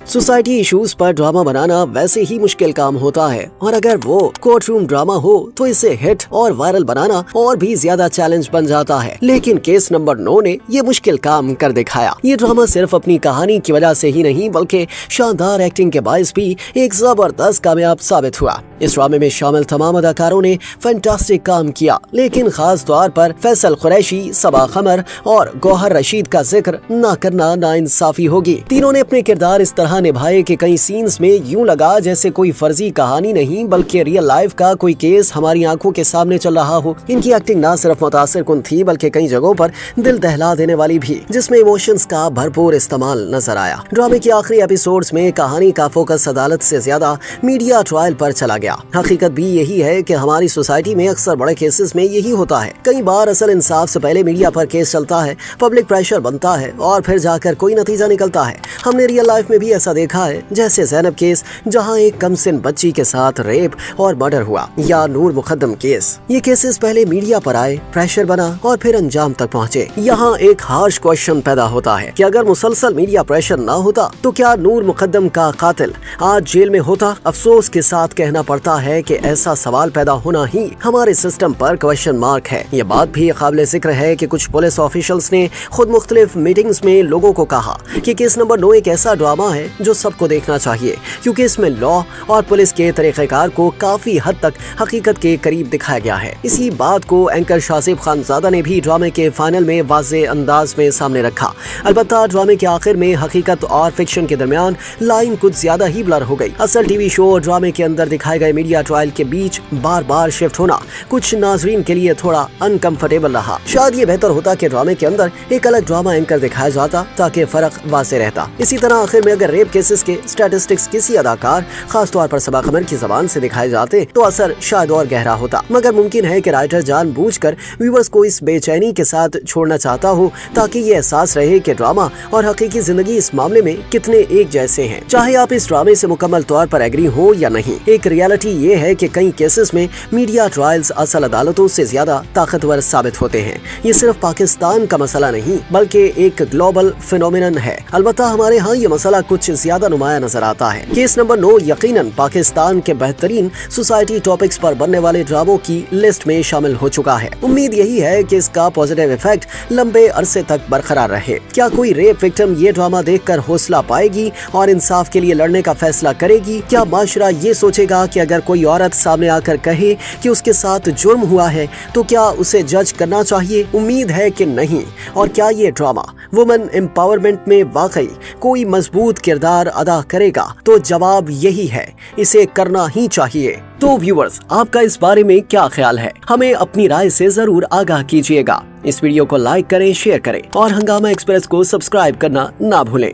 Society issues पर drama बनाना वैसे ही मुश्किल काम होता है और अगर वो कोर्ट रूम ड्रामा हो तो इसे हिट और वायरल बनाना और भी ज्यादा चैलेंज बन जाता है। लेकिन केस नंबर 9 ने ये मुश्किल काम कर दिखाया। ये ड्रामा सिर्फ अपनी कहानी की वजह से ही नहीं बल्कि शानदार एक्टिंग के बायस भी एक जबरदस्त कामयाब साबित हुआ। इस ड्रामे में शामिल तमाम अदाकारों ने फैंटास्टिक काम किया, लेकिन खास तौर पर फैसल कुरैशी, सबा कमर और गौहर रशीद का जिक्र न करना नाइंसाफी होगी। तीनों ने अपने किरदार इस तरह निभाए कि कई सीन्स में यूं लगा जैसे कोई फर्जी कहानी नहीं बल्कि रियल लाइफ का कोई केस हमारी आंखों के सामने चल रहा हो। इनकी एक्टिंग न सिर्फ मुतासिर कुन थी बल्कि कई जगहों पर दिल दहला देने वाली भी, जिसमें इमोशंस का भरपूर इस्तेमाल नजर आया। ड्रामे के आखिरी एपिसोड्स में कहानी का फोकस अदालत से ज्यादा मीडिया ट्रायल पर चला गया। हकीकत भी यही है कि हमारी सोसाइटी में अक्सर बड़े केसेस में यही होता है। कई बार असल इंसाफ से पहले मीडिया पर केस चलता है, पब्लिक प्रेशर बनता है और फिर जाकर कोई नतीजा निकलता है। हमने रियल लाइफ में भी ऐसा देखा है, जैसे ज़ैनब केस जहां एक कमसिन बच्ची के साथ रेप और मर्डर हुआ, या नूर मुकद्दम केस। ये केसेस पहले मीडिया पर आए, प्रेशर बना और फिर अंजाम तक पहुंचे। यहाँ एक हार्श क्वेश्चन पैदा होता है कि अगर मुसलसल मीडिया प्रेशर ना होता तो क्या नूर मुकद्दम का कातिल आज जेल में होता? अफसोस के साथ कहना पड़ता है कि ऐसा सवाल पैदा होना ही हमारे सिस्टम पर क्वेश्चन मार्क है। ये बात भी काबिल जिक्र है कि कुछ पुलिस ऑफिशियल्स ने खुद मुख्तलिफ मीटिंग्स में लोगों को कहा कि केस नंबर 9 एक ऐसा ड्रामा है जो सबको देखना चाहिए, क्योंकि इसमें लॉ और पुलिस के तरीक़ेकार को काफी हद तक हकीकत के करीब दिखाया गया है। इसी बात को एंकर शासिब खानजादा ने भी ड्रामे के फाइनल में वाज़े अंदाज में सामने रखा। अलबत्ता ड्रामे के आखिर में हकीकत और फिक्शन के दरमियान लाइन कुछ ज्यादा ही ब्लर हो गई। असल टीवी शो और ड्रामे के अंदर दिखाए गए मीडिया ट्रायल के बीच बार बार शिफ्ट होना कुछ नाजरीन के लिए थोड़ा अनकंफर्टेबल रहा। शायद ये बेहतर होता कि ड्रामे के अंदर एक अलग ड्रामा एंकर दिखाया जाता ताकि फर्क वाज़े रहता। इसी तरह आखिर में अगर रेप केसेस के स्टैटिस्टिक्स किसी अदाकार खास तौर पर सबा कमर की जबान से दिखाए जाते तो असर शायद और गहरा होता। मगर मुमकिन है कि राइटर जानबूझकर व्यूअर्स को इस बेचैनी के साथ छोड़ना चाहता हो ताकि ये एहसास रहे कि ड्रामा और हकीकी जिंदगी इस मामले में कितने एक जैसे हैं। चाहे आप इस ड्रामे से मुकम्मल तौर पर एग्री हो या नहीं, एक रियलिटी ये है कि कई केसेस में मीडिया ट्रायल्स असल अदालतों से ज्यादा ताकतवर साबित होते हैं। ये सिर्फ पाकिस्तान का मसला नहीं बल्कि एक ग्लोबल फिनोमिनन है। अलबत्ता हमारे यहाँ ये मसला कुछ ज्यादा नुमाया नजर आता है। केस नंबर 9 यकीनन पाकिस्तान के बेहतरीन सोसाइटी टॉपिक्स पर बनने वाले ड्रामों की लिस्ट में शामिल हो चुका है। उम्मीद यही है कि इसका पॉजिटिव इफेक्ट लंबे अरसे तक बरकरार रहे। क्या कोई रेप विक्टिम ये ड्रामा देखकर हौसला पाएगी और इंसाफ के लिए लड़ने का फैसला करेगी? क्या माशरा ये सोचेगा कि अगर कोई औरत सामने आकर कहे कि उसके साथ जुर्म हुआ है तो क्या उसे जज करना चाहिए? उम्मीद है कि नहीं। और क्या ये ड्रामा वुमेन एम्पावरमेंट में वाकई कोई मजबूत किरदार अदा करेगा? तो जवाब यही है, इसे करना ही चाहिए। तो व्यूअर्स, आपका इस बारे में क्या ख्याल है? हमें अपनी राय से जरूर आगाह कीजिएगा। इस वीडियो को लाइक करें, शेयर करें और हंगामा एक्सप्रेस को सब्सक्राइब करना ना भूलें।